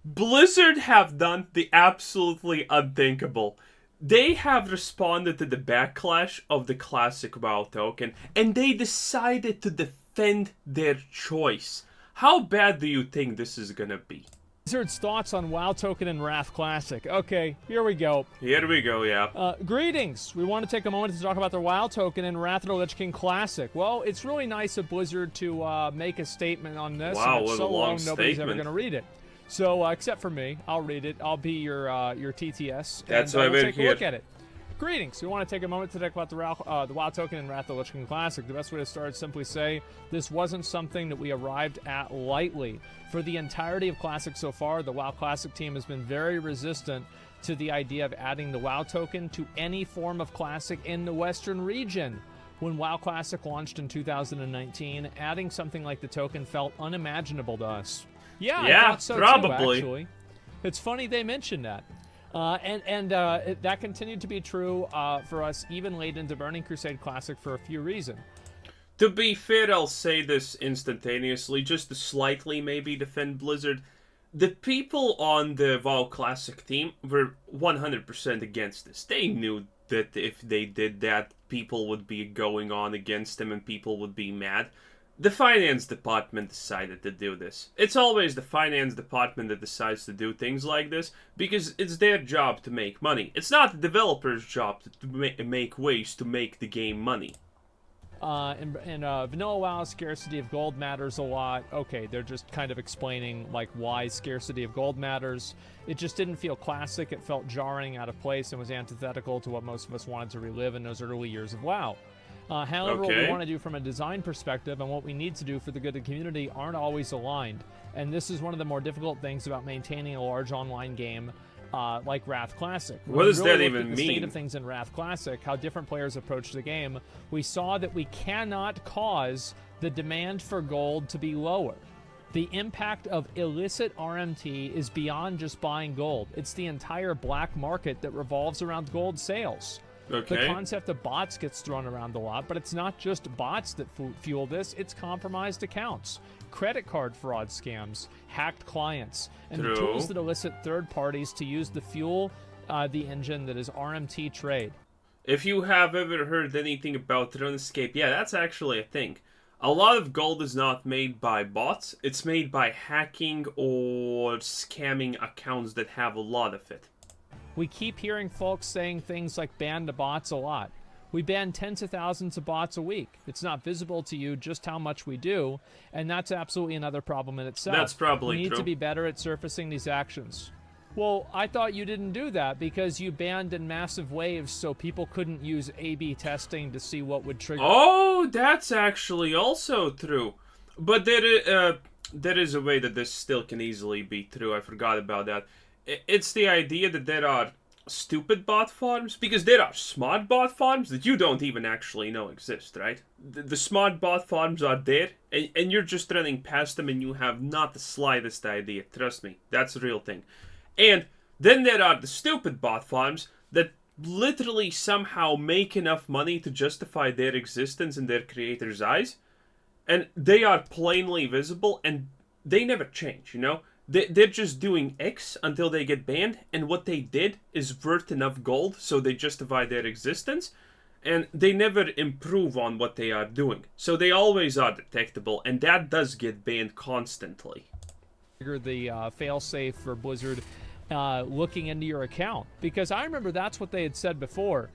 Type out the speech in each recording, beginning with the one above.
Blizzard have done the absolutely unthinkable. They have responded to the backlash of the classic WoW token, and they decided to defend their choice. How bad do you think this is gonna be? Blizzard's thoughts on WoW Token and Wrath Classic. Okay, here we go. Here we go, yeah. Greetings. We want to take a moment to talk about the WoW Token and Wrath of the Lich King Classic. Well, it's really nice of Blizzard to make a statement on this. Wow, and it's what so a long long nobody's ever statement. going to read it. So, except for me, I'll read it. I'll be your TTS. That's and why we'll we're take a here. look at it. Greetings. We want to take a moment to talk about the WoW Token and Wrath of the Lich King Classic. The best way to start is simply say this wasn't something that we arrived at lightly. For the entirety of Classic so far, the WoW Classic team has been very resistant to the idea of adding the WoW Token to any form of Classic in the Western region. When WoW Classic launched in 2019, adding something like the token felt unimaginable to us. Yeah, I thought so probably. too, actually. It's funny they mentioned that. That continued to be true for us even late into Burning Crusade Classic for a few reasons. To be fair, I'll say this instantaneously, just to slightly maybe defend Blizzard. The people on the WoW Classic team were 100% against this. They knew that if they did that, people would be going on against them and people would be mad. The finance department decided to do this. It's always the finance department that decides to do things like this because it's their job to make money. It's not the developer's job to make ways to make the game money. In Vanilla WoW, scarcity of gold matters a lot. Okay, they're just kind of explaining like why scarcity of gold matters. It just didn't feel classic. It felt jarring, out of place, and was antithetical to what most of us wanted to relive in those early years of WoW. However, what we want to do from a design perspective and what we need to do for the good of the community aren't always aligned. And this is one of the more difficult things about maintaining a large online game like Wrath Classic. What does that even mean? The state mean? of things in Wrath Classic, how different players approach the game, we saw that we cannot cause the demand for gold to be lower. The impact of illicit RMT is beyond just buying gold. It's the entire black market that revolves around gold sales. Okay. The concept of bots gets thrown around a lot, but it's not just bots that fuel this, it's compromised accounts, credit card fraud scams, hacked clients, and the tools that elicit third parties to use the fuel the engine that is RMT trade. If you have ever heard anything about RuneScape, yeah, that's actually a thing. A lot of gold is not made by bots, it's made by hacking or scamming accounts that have a lot of it. We keep hearing folks saying things like ban the bots a lot. We ban tens of thousands of bots a week. It's not visible to you just how much we do, and that's absolutely another problem in itself. That's probably We need true. to be better at surfacing these actions. Well, I thought you didn't do that because you banned in massive waves so people couldn't use A/B testing to see what would trigger. Oh, that's actually also true. But there is a way that this still can easily be true. I forgot about that. It's the idea that there are stupid bot farms, because there are smart bot farms that you don't even actually know exist, right? The smart bot farms are there, and you're just running past them and you have not the slightest idea. Trust me, that's a real thing. And then there are the stupid bot farms that literally somehow make enough money to justify their existence in their creator's eyes, and they are plainly visible, and they never change, you know? They're just doing X until they get banned, and what they did is worth enough gold, so they justify their existence, and they never improve on what they are doing. So they always are detectable, and that does get banned constantly. The failsafe for Blizzard looking into your account, because I remember that's what they had said before.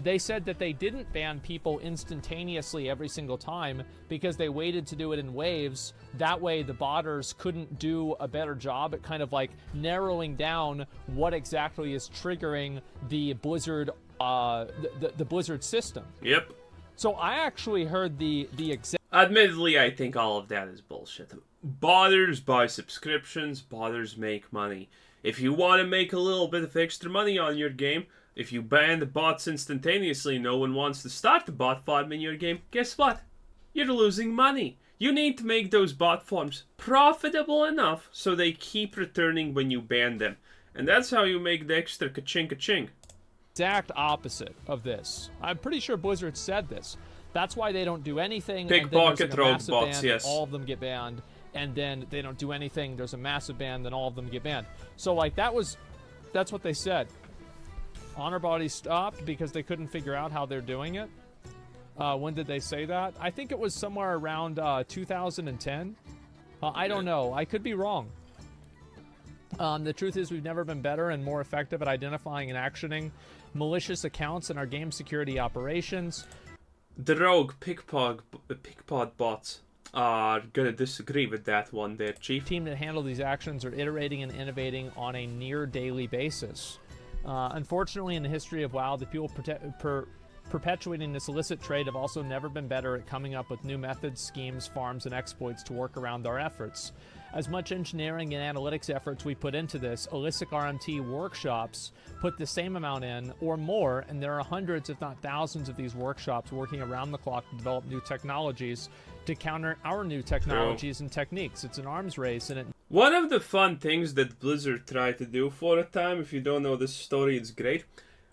They said that they didn't ban people instantaneously every single time because they waited to do it in waves. That way the botters couldn't do a better job at kind of like narrowing down what exactly is triggering the Blizzard the Blizzard system. Yep. So I actually heard the exact. Admittedly, I think all of that is bullshit. Botters buy subscriptions, botters make money. If you want to make a little bit of extra money on your game, if you ban the bots instantaneously, no one wants to start the bot farm in your game, guess what? You're losing money. You need to make those bot farms profitable enough so they keep returning when you ban them. And that's how you make the extra ka-ching. Exact opposite of this. I'm pretty sure Blizzard said this. That's why they don't do anything. Pickpocket and then there's like a massive robots, ban, yes. All of them get banned. and then they don't do anything, there's a massive ban, then all of them get banned. So like that's what they said. Honor bodies stopped because they couldn't figure out how they're doing it. When did they say that? I think it was somewhere around 2010. I don't know. I could be wrong. The truth is we've never been better and more effective at identifying and actioning malicious accounts in our game security operations. The rogue pickpot bots are gonna disagree with that one there, Chief. Team that handle these actions are iterating and innovating on a near daily basis. Unfortunately, in the history of WoW, the people perpetuating this illicit trade have also never been better at coming up with new methods, schemes, farms, and exploits to work around our efforts. As much engineering and analytics efforts we put into this, illicit RMT workshops put the same amount in or more, and there are hundreds, if not thousands, of these workshops working around the clock to develop new technologies to counter our new technologies and techniques. It's an arms race, and it... One of the fun things that Blizzard tried to do for a time, if you don't know this story, it's great.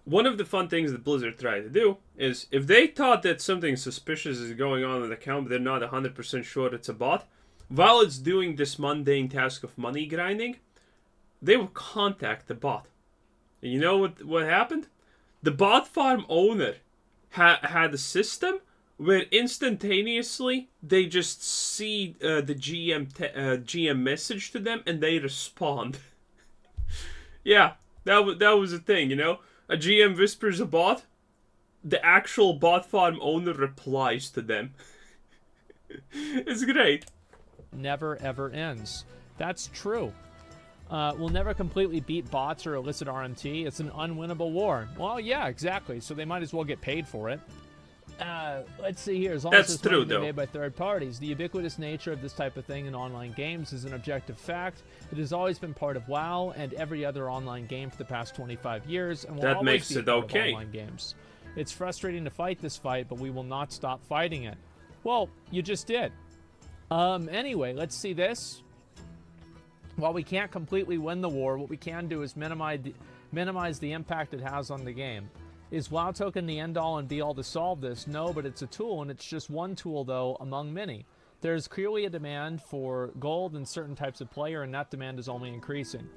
One of the fun things that Blizzard tried to do is, if they thought that something suspicious is going on with the account, but they're not 100% sure it's a bot, while it's doing this mundane task of money grinding, they will contact the bot. And you know what happened? The bot farm owner had a system where instantaneously they just see the GM message to them and they respond. Yeah, that was a thing, you know? A GM whispers a bot, the actual bot farm owner replies to them. It's great. Never ever ends. That's true. We'll never completely beat bots or illicit RMT. It's an unwinnable war. Well, yeah, exactly. So they might as well get paid for it. Let's see here. As long as it's made by third parties, the ubiquitous nature of this type of thing in online games is an objective fact. It has always been part of WoW and every other online game for the past 25 years, and will always be part of online games. It's frustrating to fight this fight, but we will not stop fighting it. Well, you just did. Anyway, let's see this. While we can't completely win the war, what we can do is minimize the impact it has on the game. Is WoW token the end-all and be-all to solve this? No, but it's a tool, and it's just one tool, though, among many. There's clearly a demand for gold in certain types of player, and that demand is only increasing.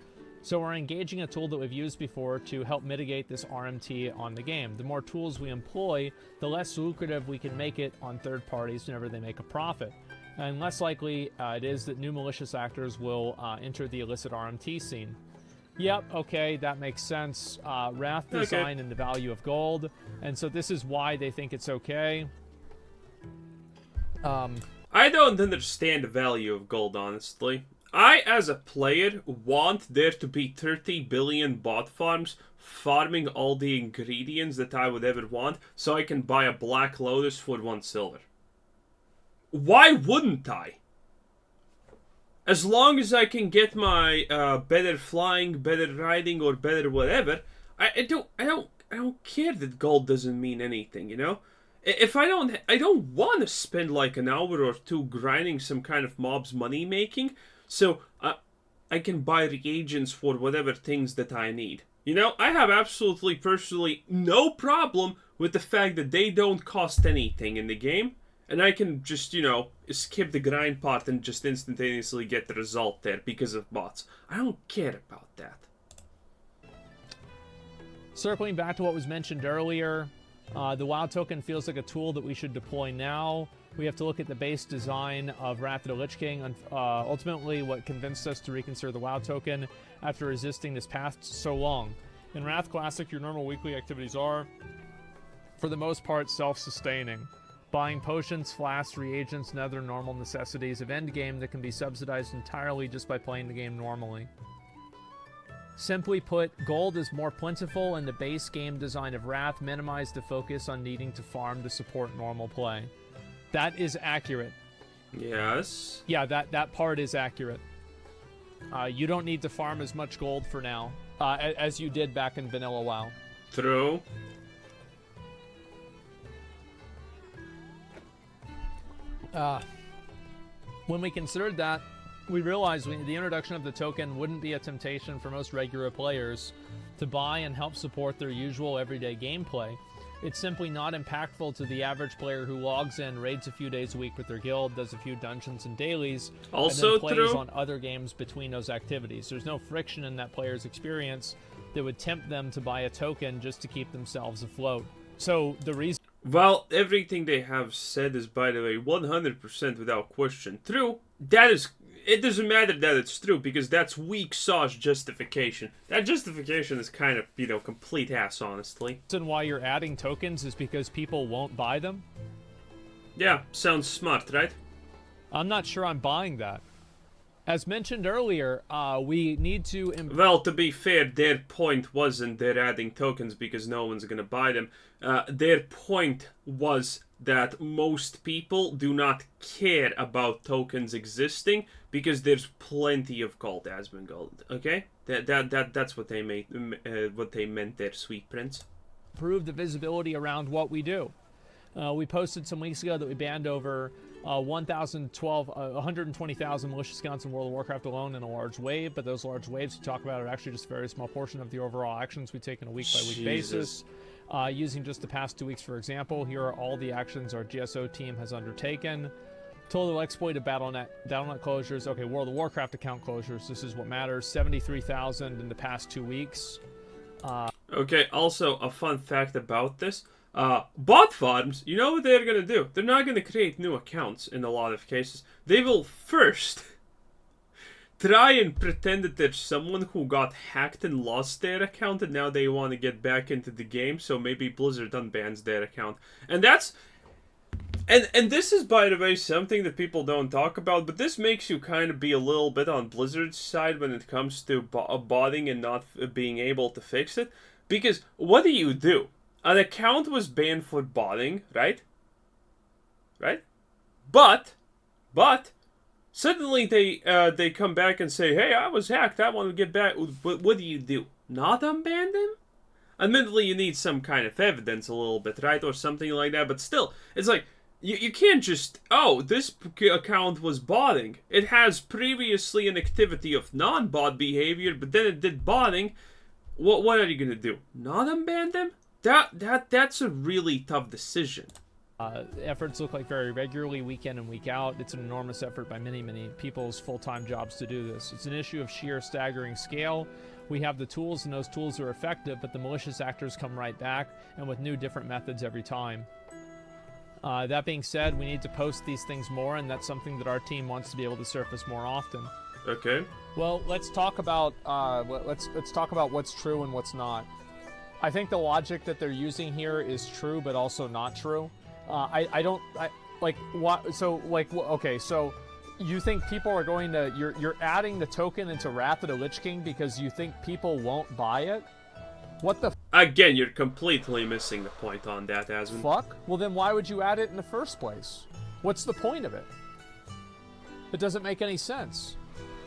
So we're engaging a tool that we've used before to help mitigate this RMT on the game. The more tools we employ, the less lucrative we can make it on third parties whenever they make a profit. And less likely it is that new malicious actors will enter the illicit RMT scene. Yep, okay, that makes sense. Wrath design and the value of gold. And so this is why they think it's okay. I don't understand the value of gold, honestly. I, as a player, want there to be 30 billion bot farms farming all the ingredients that I would ever want so I can buy a Black Lotus for 1 silver. Why wouldn't I? As long as I can get my better flying, better riding, or better whatever, I don't care that gold doesn't mean anything, you know? If I don't want to spend like an hour or two grinding some kind of mob's money making, so I can buy reagents for whatever things that I need. You know, I have absolutely personally no problem with the fact that they don't cost anything in the game. And I can just, you know, skip the grind part and just instantaneously get the result there because of bots. I don't care about that. Circling back to what was mentioned earlier, the WoW token feels like a tool that we should deploy now. We have to look at the base design of Wrath of the Lich King. Ultimately, what convinced us to reconsider the WoW token after resisting this path so long. In Wrath Classic, your normal weekly activities are, for the most part, self-sustaining. Buying potions, flasks, reagents, and other normal necessities of endgame that can be subsidized entirely just by playing the game normally. Simply put, gold is more plentiful and the base game design of Wrath minimized the focus on needing to farm to support normal play. That is accurate. Yes. Yeah, that part is accurate. You don't need to farm as much gold for now, as you did back in Vanilla WoW. True. When we considered that, we realized the introduction of the token wouldn't be a temptation for most regular players to buy and help support their usual everyday gameplay. It's simply not impactful to the average player who logs in, raids a few days a week with their guild, does a few dungeons and dailies, Also and then plays true. on other games between those activities. There's no friction in that player's experience that would tempt them to buy a token just to keep themselves afloat. So the reason... Well, everything they have said is, by the way, 100% without question true. That is... It doesn't matter that it's true, because that's weak sauce justification. That justification is kind of, you know, complete ass, honestly. The reason why you're adding tokens is because people won't buy them? Yeah, sounds smart, right? I'm not sure I'm buying that. As mentioned earlier, we need to... Well, to be fair, their point wasn't they're adding tokens because no one's gonna buy them. Their point was that most people do not care about tokens existing because there's plenty of gold, Asmongold. Okay, that's what they meant there, sweet prince. Improve the visibility around what we do. We posted some weeks ago that we banned over 120,000 malicious accounts in World of Warcraft alone in a large wave, but those large waves we talk about are actually just a very small portion of the overall actions we take on a week-by-week basis. Using just the past 2 weeks, for example, here are all the actions our GSO team has undertaken. Total exploited Battle.net closures. Okay, World of Warcraft account closures. This is what matters. 73,000 in the past 2 weeks. Okay, also a fun fact about this. Bot farms, you know what they're gonna do? They're not gonna create new accounts in a lot of cases. They will first try and pretend that there's someone who got hacked and lost their account and now they want to get back into the game, so maybe Blizzard unbans their account. And that's... And this is, by the way, something that people don't talk about, but this makes you kind of be a little bit on Blizzard's side when it comes to botting and not being able to fix it. Because what do? An account was banned for botting, right? Right? But suddenly they come back and say, hey, I was hacked, I want to get back. What do? Not unban them? Admittedly, you need some kind of evidence a little bit, right? Or something like that, but still, it's like, you can't just, oh, this account was botting. It has previously an activity of non-bot behavior, but then it did botting. What are you gonna do? Not unban them? That's a really tough decision. Efforts look like very regularly, week in and week out. It's an enormous effort by many, many people's full-time jobs to do this. It's an issue of sheer staggering scale. We have the tools, and those tools are effective, but the malicious actors come right back, and with new, different methods every time. That being said, we need to post these things more, and that's something that our team wants to be able to surface more often. Okay. Well, let's talk about let's talk about what's true and what's not. I think the logic that they're using here is true, but also not true. Okay, so you think people are going to... You're adding the token into Wrath of the Lich King because you think people won't buy it? What the... Again, you're completely missing the point on that, Asmon. Fuck? Well, then why would you add it in the first place? What's the point of it? It doesn't make any sense.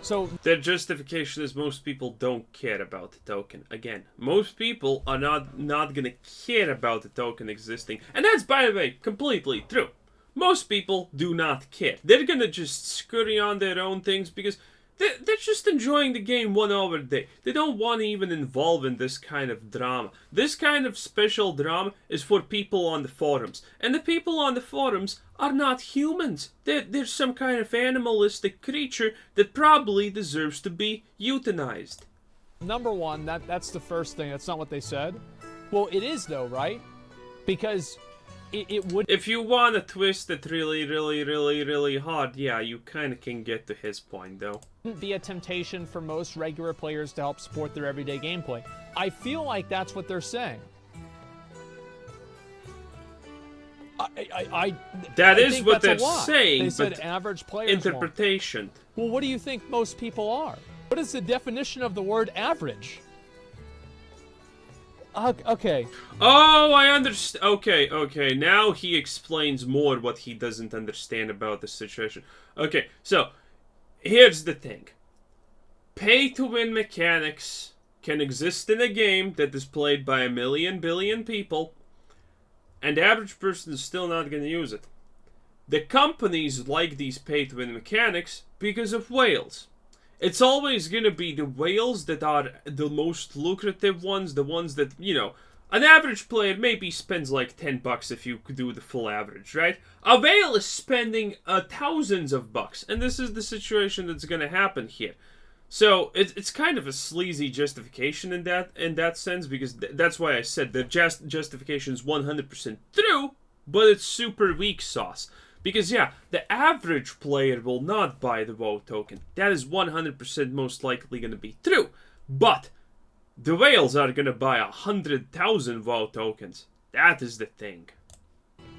So... Their justification is most people don't care about the token. Again, most people are not gonna care about the token existing. And that's, by the way, completely true. Most people do not care. They're gonna just scurry on their own things because they're just enjoying the game 1 hour a day. They don't want to even involve in this kind of drama. This kind of special drama is for people on the forums. And the people on the forums are not humans. They're some kind of animalistic creature that probably deserves to be euthanized. Number one, that's the first thing. That's not what they said. Well, it is though, right? Because... It would... If you want to twist it really hard, yeah, you kind of can get to his point, though. Wouldn't be a temptation for most regular players to help support their everyday gameplay. I feel like that's what they're saying. That is what they're saying, they said but average players interpretation. Well, what do you think most people are? What is the definition of the word average? Okay. Oh, I understand. Okay. Now he explains more what he doesn't understand about the situation. Okay, so here's the thing. Pay-to-win mechanics can exist in a game that is played by 1 billion people, and the average person is still not going to use it. The companies like these pay-to-win mechanics because of whales. It's always going to be the whales that are the most lucrative ones, the ones that, you know, An average player maybe spends like $10 if you do the full average, right? A whale is spending thousands of bucks, and this is the situation that's going to happen here. So it's kind of a sleazy justification in that sense, because that's why I said the justification is 100% true, but it's super weak sauce. Because yeah, the average player will not buy the WoW token. That is 100% most likely going to be true. But the whales are going to buy 100,000 WoW tokens. That is the thing.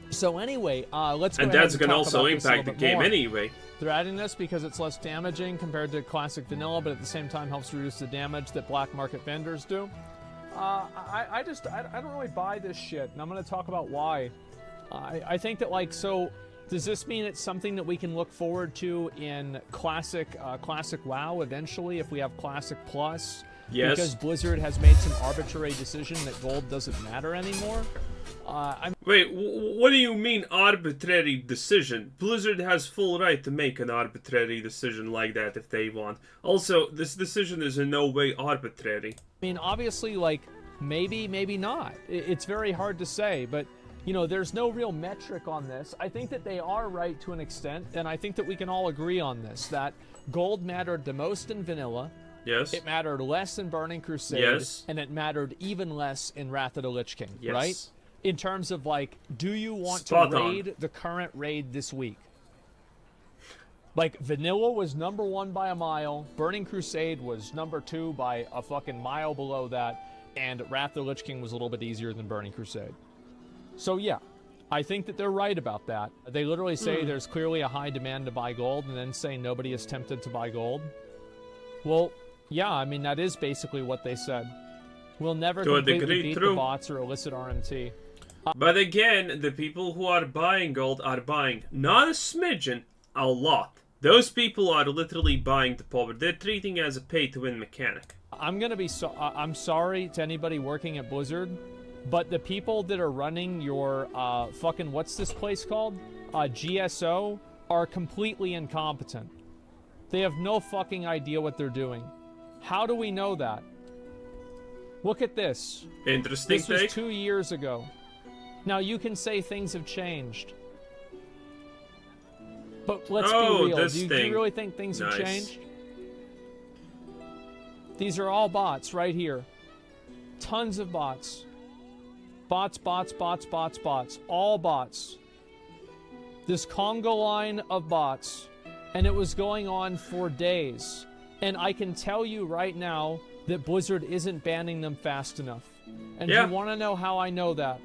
So anyway, let's go and ahead that's and going to talk also about this a impact the little bit game more. anyway. They're adding this because it's less damaging compared to classic vanilla, but at the same time helps reduce the damage that black market vendors do. I don't really buy this shit, and I'm going to talk about why. I think that, like, so does this mean it's something that we can look forward to in classic WoW eventually if we have Classic Plus? Yes. Because Blizzard has made some arbitrary decision that gold doesn't matter anymore? Wait, what do you mean arbitrary decision? Blizzard has full right to make an arbitrary decision like that if they want. Also, this decision is in no way arbitrary. I mean, obviously, like, maybe not. It's very hard to say, but, you know, there's no real metric on this. I think that they are right to an extent, and I think that we can all agree on this, that gold mattered the most in vanilla. Yes. It mattered less in Burning Crusade. Yes. And it mattered even less in Wrath of the Lich King, Yes. right? In terms of, like, do you want Spot to on. raid the current raid this week? Like, vanilla was number 1 by a mile, Burning Crusade was number 2 by a fucking mile below that, and Wrath of the Lich King was a little bit easier than Burning Crusade. So yeah, I think that they're right about that. They literally say there's clearly a high demand to buy gold, and then say nobody is tempted to buy gold. Well, yeah, I mean, that is basically what they said. We'll never To a completely degree, beat true. the bots or illicit RMT. But again, the people who are buying gold are buying not a smidgen, a lot. Those people are literally buying the power. They're treating it as a pay-to-win mechanic. I'm gonna be I'm sorry to anybody working at Blizzard, but the people that are running your fucking, what's this place called? GSO are completely incompetent. They have no fucking idea what they're doing. How do we know that? Look at this. Interesting This was take. 2 years ago. Now you can say things have changed. But let's be real. this Do you thing. really think things have Nice. changed? These are all bots right here. Tons of bots. Bots. All bots. This Congo line of bots. And it was going on for days. And I can tell you right now that Blizzard isn't banning them fast enough. And Yeah. you want to know how I know that?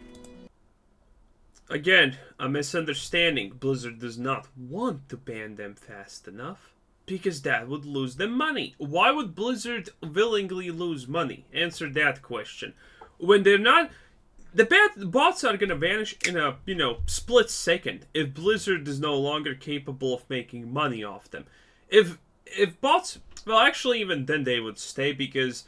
Again, a misunderstanding. Blizzard does not want to ban them fast enough, because that would lose them money. Why would Blizzard willingly lose money? Answer that question. When they're not... The bots are going to vanish in a, split second if Blizzard is no longer capable of making money off them. If bots... Well, actually, even then they would stay, because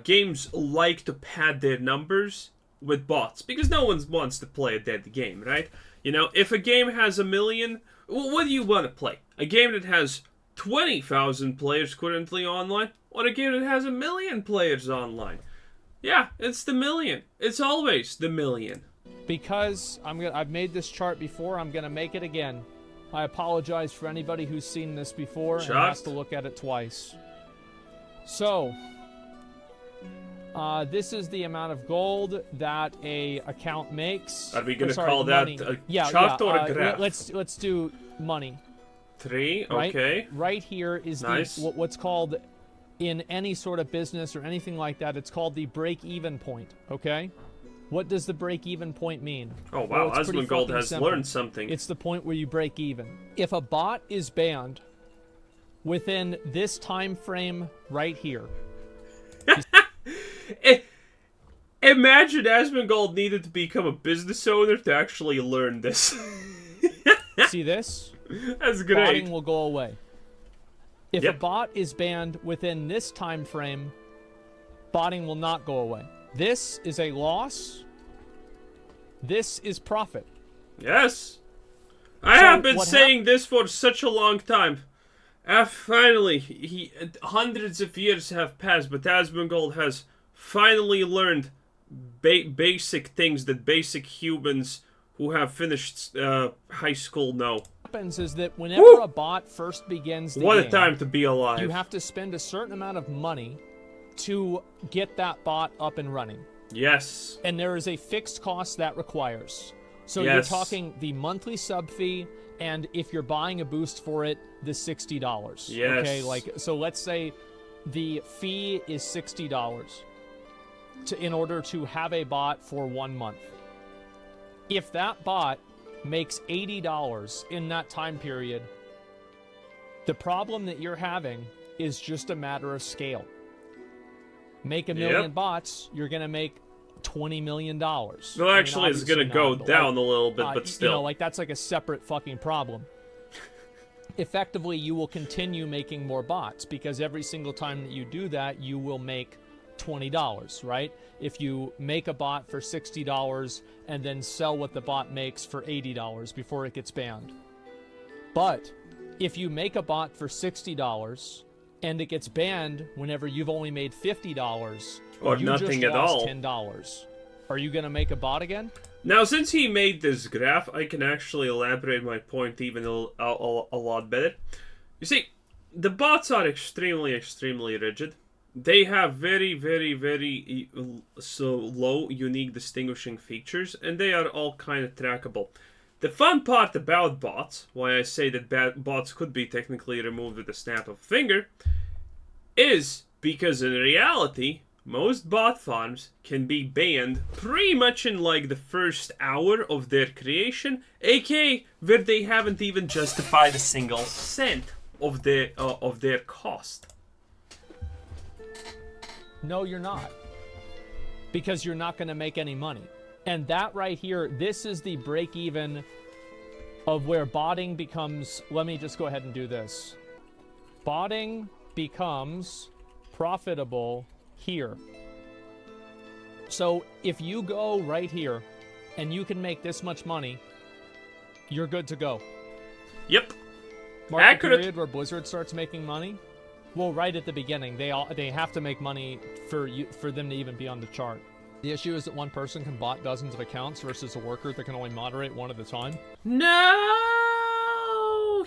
games like to pad their numbers with bots, because no one wants to play a dead game, right? If a game has 1 million, what do you want to play? A game that has 20,000 players currently online, or a game that has 1 million players online? Yeah, it's the million. It's always the million. Because I've made this chart before, I'm gonna make it again. I apologize for anybody who's seen this before and has to look at it twice. So, this is the amount of gold that a account makes. Are we gonna Sorry, call money. that a Yeah, chart yeah, or a graph? Let's do money. 3, Right? okay. Right here is Nice. what's called, in any sort of business or anything like that, it's called the break-even point, okay? What does the break-even point mean? Oh wow, Well, it's pretty Asmongold fucking has simple. learned something. It's the point where you break even. If a bot is banned within this time frame right here, Imagine Asmongold needed to become a business owner to actually learn this. see this? That's great. Botting will go away. If a Yep. bot is banned within this time frame, botting will not go away. This is a loss. This is profit. Yes. I So have been what saying this for such a long time. Finally, hundreds of years have passed, but Asmongold has finally learned basic things that basic humans who have finished high school know. What happens is that whenever a bot first begins the What a game, time to be alive. you have to spend a certain amount of money to get that bot up and running. Yes. And there is a fixed cost that requires. So Yes. you're talking the monthly sub fee, and if you're buying a boost for it, the $60. Yes. Okay, like, so let's say the fee is $60 in order to have a bot for 1 month. If that bot makes $80 in that time period, the problem that you're having is just a matter of scale. Make a million bots, you're going to make $20 million. Well, actually, it's going to go down a little bit, but still. You know, like, that's like a separate fucking problem. Effectively, you will continue making more bots, because every single time that you do that, you will make $20, right? If you make a bot for $60 and then sell what the bot makes for $80 before it gets banned. But if you make a bot for $60 and it gets banned whenever you've only made $50 or you nothing just at lost all, $10, are you going to make a bot again? Now, since he made this graph, I can actually elaborate my point even a lot better. You see, the bots are extremely, extremely rigid. They have very, very, very low unique distinguishing features, and they are all kind of trackable. The fun part about bots, why I say that bots could be technically removed with a snap of a finger, is because in reality, most bot farms can be banned pretty much in like the first hour of their creation, aka where they haven't even justified a single cent of their cost. No, you're not. Because you're not going to make any money. And that right here, this is the break even of where botting becomes... Let me just go ahead and do this. Botting becomes profitable here. So if you go right here and you can make this much money, you're good to go. Yep. Mark Accurate. the period where Blizzard starts making money. Well, right at the beginning, they have to make money for them to even be on the chart. The issue is that one person can bot dozens of accounts versus a worker that can only moderate one at a time. No!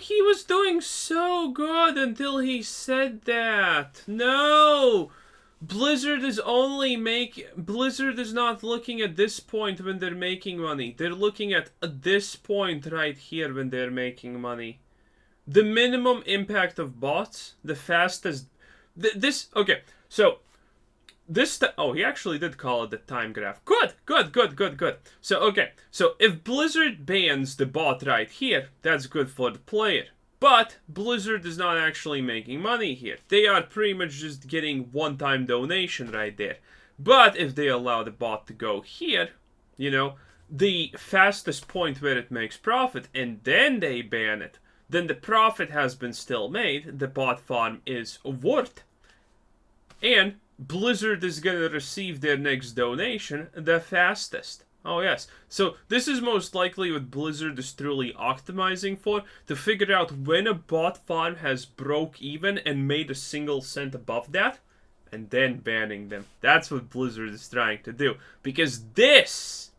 He was doing so good until he said that. No! Blizzard is not looking at this point when they're making money. They're looking at this point right here when they're making money. The minimum impact of bots, the fastest... okay, so... he actually did call it the time graph. Good. So, okay. So, if Blizzard bans the bot right here, that's good for the player. But, Blizzard is not actually making money here. They are pretty much just getting one-time donation right there. But, if they allow the bot to go here, you know, the fastest point where it makes profit, and then they ban it, then the profit has been still made, the bot farm is worth. And Blizzard is going to receive their next donation the fastest. Oh yes. So this is most likely what Blizzard is truly optimizing for, to figure out when a bot farm has broke even and made a single cent above that, and then banning them. That's what Blizzard is trying to do. Because this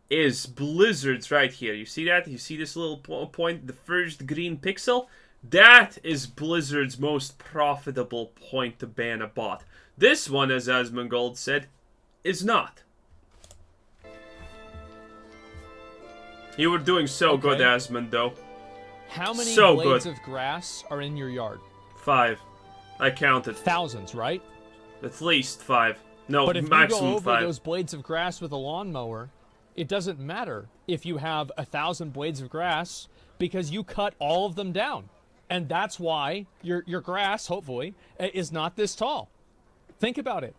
is Blizzard's right here. You see that? You see this little point, the first green pixel? That is Blizzard's most profitable point to ban a bot. This one, as Asmongold said, is not. You were doing so good, Asmon, though. How many so blades good. of grass are in your yard? 5. I counted. Thousands, right? At least 5. No, but if maximum you go over 5. those blades of grass with a lawnmower, it doesn't matter if you have 1,000 blades of grass, because you cut all of them down. And that's why your grass, hopefully, is not this tall. Think about it.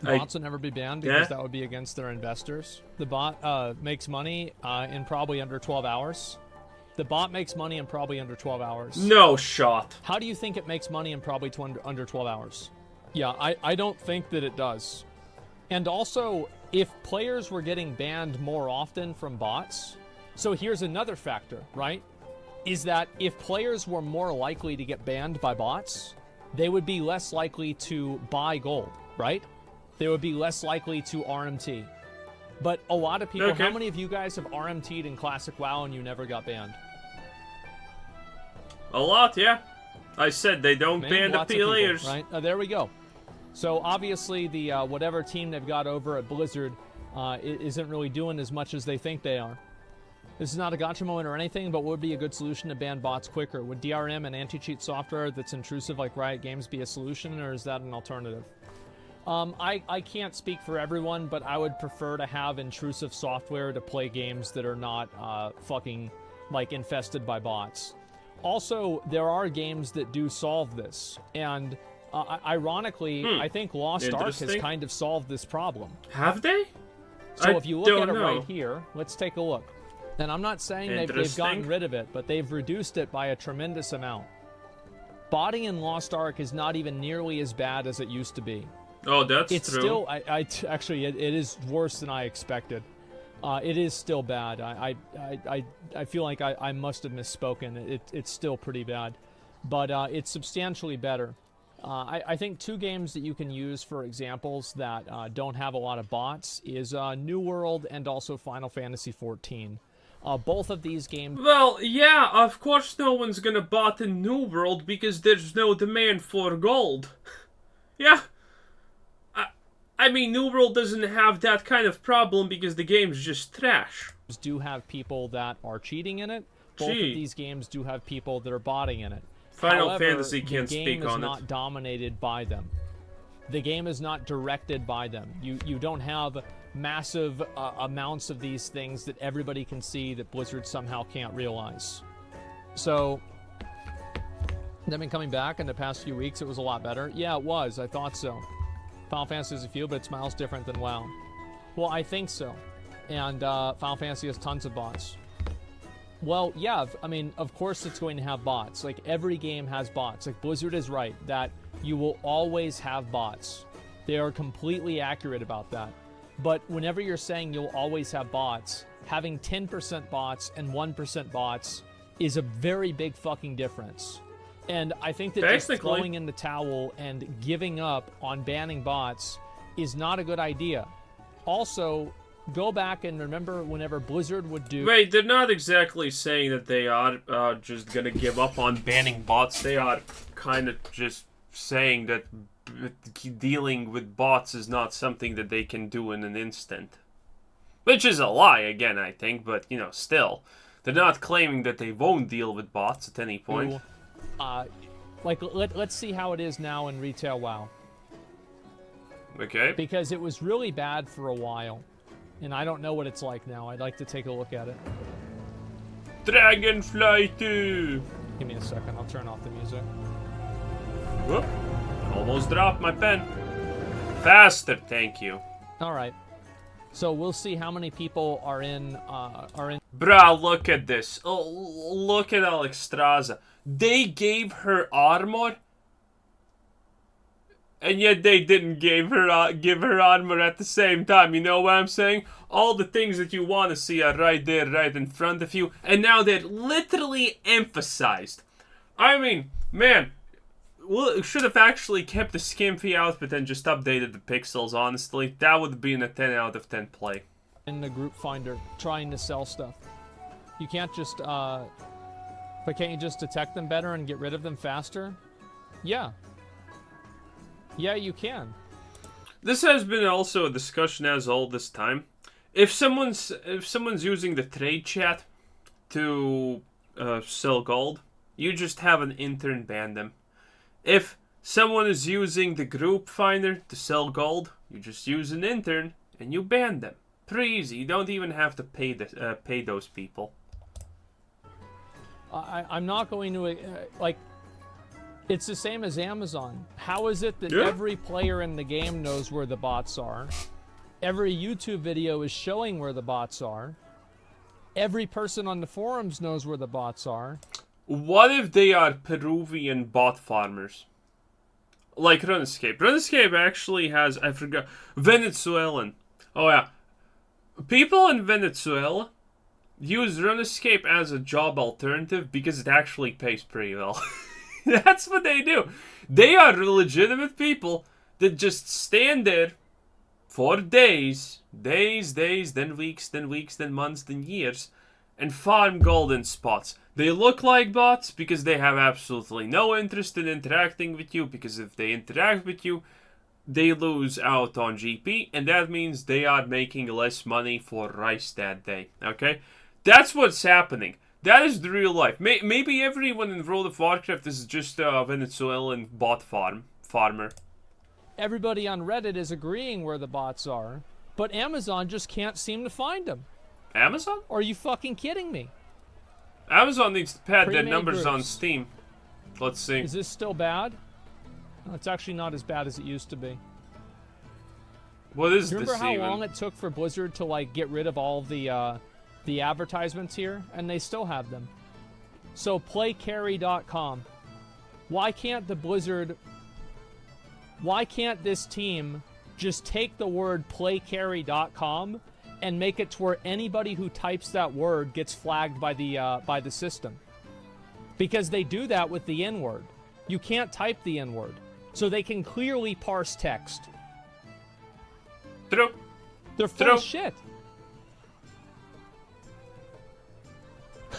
Bots will never be banned because that would be against their investors. The bot makes money in probably under 12 hours. The bot makes money in probably under 12 hours. No shot. How do you think it makes money in probably under 12 hours? Yeah, I don't think that it does. And also, if players were getting banned more often from bots, so here's another factor, right? Is that if players were more likely to get banned by bots, they would be less likely to buy gold, right? They would be less likely to RMT. But a lot of people, how many of you guys have RMT'd in Classic WoW and you never got banned? A lot, yeah. I said they don't ban the PLAers. Right? There we go. So obviously the whatever team they've got over at Blizzard isn't really doing as much as they think they are. This is not a gotcha moment or anything, but what would be a good solution to ban bots quicker? Would DRM and anti-cheat software that's intrusive like Riot Games be a solution, or is that an alternative? I can't speak for everyone, but I would prefer to have intrusive software to play games that are not fucking, like, infested by bots. Also, there are games that do solve this, and ironically, I think Lost Ark has kind of solved this problem. Have they? So if you look at it right here, let's take a look. And I'm not saying they've gotten rid of it, but they've reduced it by a tremendous amount. Botting in Lost Ark is not even nearly as bad as it used to be. Oh, that's it's true. It's still, actually, it is worse than I expected. It is still bad. I feel like I must have misspoken. It's still pretty bad, but it's substantially better. I think two games that you can use for examples that don't have a lot of bots is New World and also Final Fantasy XIV. Both of these games... Well, yeah, of course no one's gonna bot in New World because there's no demand for gold. Yeah. I mean, New World doesn't have that kind of problem because the game's just trash. Do have people that are cheating in it. Both of these games do have people that are botting in it. Final Fantasy can't speak on it. The game is not dominated by them. The game is not directed by them. You don't have massive amounts of these things that everybody can see that Blizzard somehow can't realize. So, they've been coming back in the past few weeks. It was a lot better. Yeah, it was. I thought so. Final Fantasy is a few, but it's miles different than WoW. Well, I think so. And Final Fantasy has tons of bots. Well, yeah, I mean, of course it's going to have bots. Like, every game has bots. Like, Blizzard is right that you will always have bots. They are completely accurate about that. But whenever you're saying you'll always have bots, having 10% bots and 1% bots is a very big fucking difference. And I think that just throwing in the towel and giving up on banning bots is not a good idea. Also, go back and remember whenever Blizzard would do... Wait, they're not exactly saying that they are just gonna give up on banning bots. They are kind of just saying that dealing with bots is not something that they can do in an instant. Which is a lie, again, I think, but, you know, still. They're not claiming that they won't deal with bots at any point. Let's see how it is now in Retail WoW. Okay. Because it was really bad for a while. And I don't know what it's like now. I'd like to take a look at it. Dragonfly 2! Give me a second. I'll turn off the music. Whoop. Almost dropped my pen. Faster, thank you. Alright. So we'll see how many people are in... Bruh, look at this. Oh, look at Alexstrasza. They gave her armor, and yet they didn't give her armor at the same time. You know what I'm saying? All the things that you want to see are right there, right in front of you, and now they're literally emphasized. I mean, man, well, should have actually kept the skimpy outfit and just updated the pixels, honestly. That would have been a 10 out of 10 play. In the group finder, trying to sell stuff. You can't just, but can't you just detect them better and get rid of them faster? Yeah. Yeah, you can. This has been also a discussion as all this time. If someone's using the trade chat to sell gold, you just have an intern ban them. If someone is using the group finder to sell gold, you just use an intern and you ban them. Pretty easy. You don't even have to pay those people. I'm not going to like. It's the same as Amazon. How is it that every player in the game knows where the bots are? Every YouTube video is showing where the bots are. Every person on the forums knows where the bots are. What if they are Peruvian bot farmers? Like RuneScape. RuneScape actually has, I forgot, Venezuelan. Oh yeah. People in Venezuela use RuneScape as a job alternative because it actually pays pretty well. That's what they do. They are legitimate people that just stand there for days, then weeks, then months, then years, and farm golden spots. They look like bots because they have absolutely no interest in interacting with you, because if they interact with you, they lose out on GP, and that means they are making less money for rice that day, okay? That's what's happening. That is the real life. Maybe everyone in World of Warcraft is just a Venezuelan bot farmer. Everybody on Reddit is agreeing where the bots are, but Amazon just can't seem to find them. Amazon? Are you fucking kidding me? Amazon needs to pad their Pre-made numbers on groups. Steam. Let's see. Is this still bad? No, it's actually not as bad as it used to be. What is Remember this how even? long it took for Blizzard to like get rid of all the advertisements here, and they still have them. So playcarry.com. Why can't this team just take the word playcarry.com and make it to where anybody who types that word gets flagged by the system? Because they do that with the N-word. You can't type the N-word. So they can clearly parse text. True. They're full of shit.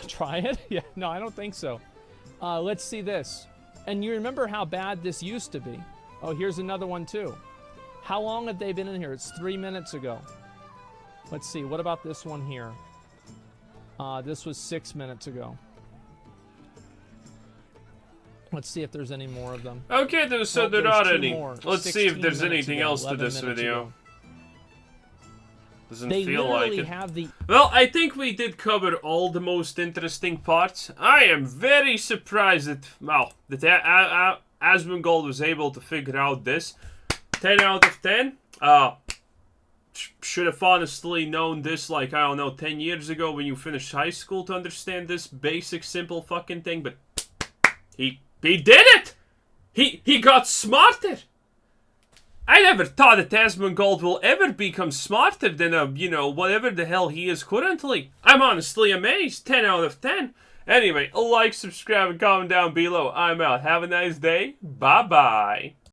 Try it? Yeah, no, I don't think so. Let's see this. And you remember how bad this used to be. Oh, here's another one too. How long have they been in here? It's 3 minutes ago. Let's see, what about this one here? This was 6 minutes ago. Let's see if there's any more of them. Okay, so Oh, there there's aren't 2 any. more. Let's see if 16 there's minutes anything ago, else to 11 this minutes video. ago. Doesn't They feel literally like it. have the... Well, I think we did cover all the most interesting parts. I am very surprised that, well, that Asmongold was able to figure out this. 10 out of 10. Should have honestly known this, like, I don't know, 10 years ago when you finished high school to understand this basic, simple fucking thing, but he did it! He got smarter! I never thought that Asmongold will ever become smarter than whatever the hell he is currently. I'm honestly amazed. 10 out of 10. Anyway, like, subscribe, and comment down below. I'm out. Have a nice day. Bye-bye.